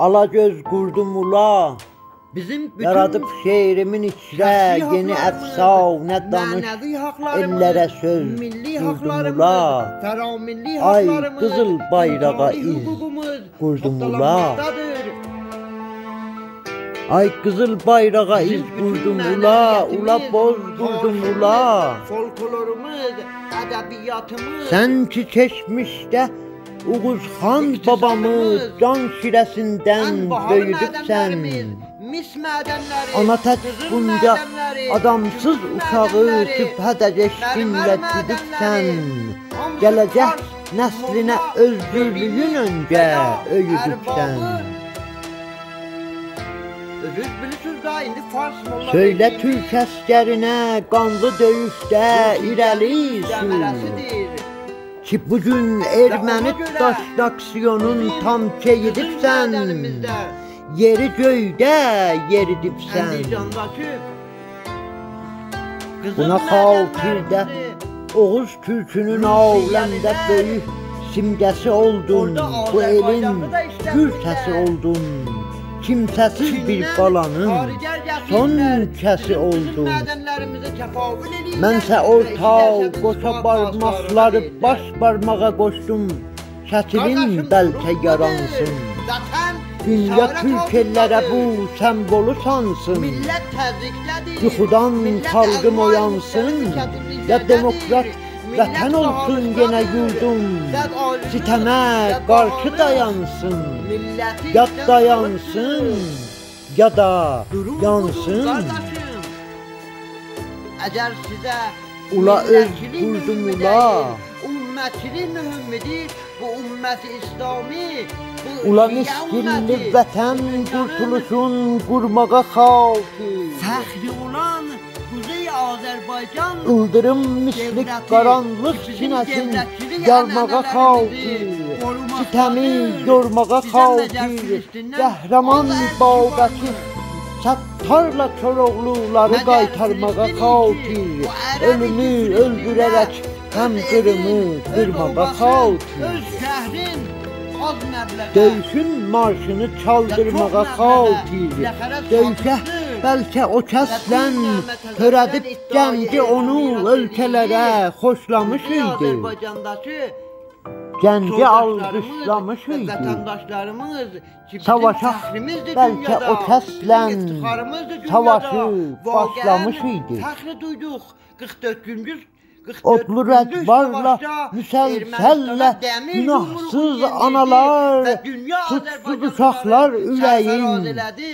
Alagöz qurdum ula, Bizim bütün yaradıb şeirimin içrə, şəxsi yeni haqlarımız, əfsanə danış, mənəvi haqlarımız, ellərə söz milli qurdum haqlarımız, ula. fəramilli Ay haqlarımız, qızıl bayrağa insani iz hüququmuz qurdum ula. tapdalanmaqdadır. Ay qızıl bayrağa iz Bizim bütün qurdum ula, ula mədəniyyətimiz, boz qurdum ula. folklorumuz, ədəbiyyatımız, Sən ki keçmişdə Uğuzxan babamı can şirəsindən ən bahalı böyüdübsən. mədənlərimiz, mis mədənləri, Ana tək qızıl bunca mədənləri, adamsız gümüş uşağı mədənləri, şübhədə eşqinlə mərmər güdübsən. mədənləri, hamısı Gələcək Fars, nəslinə Molla, özgürlüyün Bebili, öncə Bela, öyüdübsən. Ərbabı. Özünüz bilirsiniz da indi Fars Molla Söylə Beyliğinin türk əskərinə qanlı döyüşdə irəli sür. dəmərəsidir. Ki bugün erməni daşnaksiyonun tam çeyidibsən. Mədənimizdə, Yeri göydə yeridibsən. Əndican'dakı Buna xatirdə Oğuz türkünün aləmdə böyük simgəsi oldun. Bu elin gür səsi oldun. Kimsəsiz bir balanın son kəsi oldun. Mənsə orta qoça barmaqları baş barmağa qoşdum. Şəkilin bəlkə yaransın. Dünya türk ellərə bu səmbolu sansın. Millət təzyiqlədir. Yuxudan xalqım oyansın. Ya demokrat vətən olsun yenə yurdum. Sitəmə qarşı dayansın. Ya dayansın ya da yansın. Əgər sizə Ula öz millətçilik qurdum mühümmi ula. deyil, ümmətçilik mühümmidir. Bu ümmət-i İslami, bu Ula şiə miskinli ümməti, vətən qurtuluşun qurmağa xalqı. fəxri olan Kuzey Azərbaycan Ildırım mislik qaranlıq sinəsin yarmağa xalqı. Sitəmi yormağa xalqı. Qəhrəman Babəkir Səttarla Koroğluları qaytarmağa xalqı. Ölümü öldürərək həm qırımı qırmağa xalqı. öz şəhrin az məbləğə Döyüşün marşını çaldırmağa xalqı. Döyüşə bəlkə o kəslən törədib gənci onu ölkələrə xoşlamış idi. Azərbaycandakı Gənci alqışlamış idi. vətəndaşlarımız ki, bizim Savaşa fəxrimizdir bəlkə dünyada, o kəslən bizim iftixarımızdır dünyada. savaşı Vaqəən başlamış idi. Fəxri duyduq 44-cü Otlu rədbarla, müsəlsəllə, günahsız analar, suçsuz uşaqlar ürəyin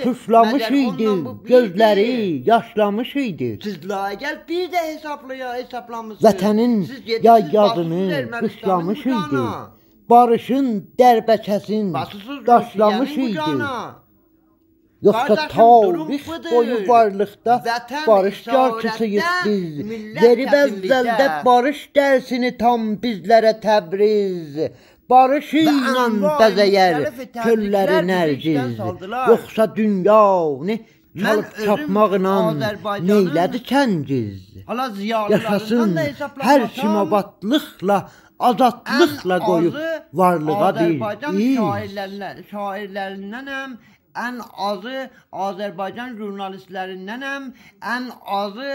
tuşlamış idi, gözləri yaşlamış idi. Siz layiqəl bir də hesablamışsınız. Vətənin Siz yedisiz yay basısız yadını Ermənistanın qışlamış idi. qucağına, Barışın dərbəkəsin basısız daşlamış Rusiyanın idi. qucağına. Yoxsa Qardaşım, durum tarix budur. boyu varlıqda Vətən barış işarətdə, carçısıyıq biz. millət Yeri kətimlikdə. bəzdəldə barış dərsini tam bizlərə Təbriz. Barış ilə anva bəzəyər müxtəlif kölləri təbriklər nərciz. birlikdən saldılar. Yoxsa dünyanı çalıb özüm çapmaqla Azərbaycanın neylədi kəngiz? Hala Yaşasın ziyalılarından da hər hesablamasam, kimabadlıqla, azadlıqla qoyub varlığa bir Azərbaycan iz. şairlərindənəm, ən azı Azərbaycan jurnalistlərindənəm, ən azı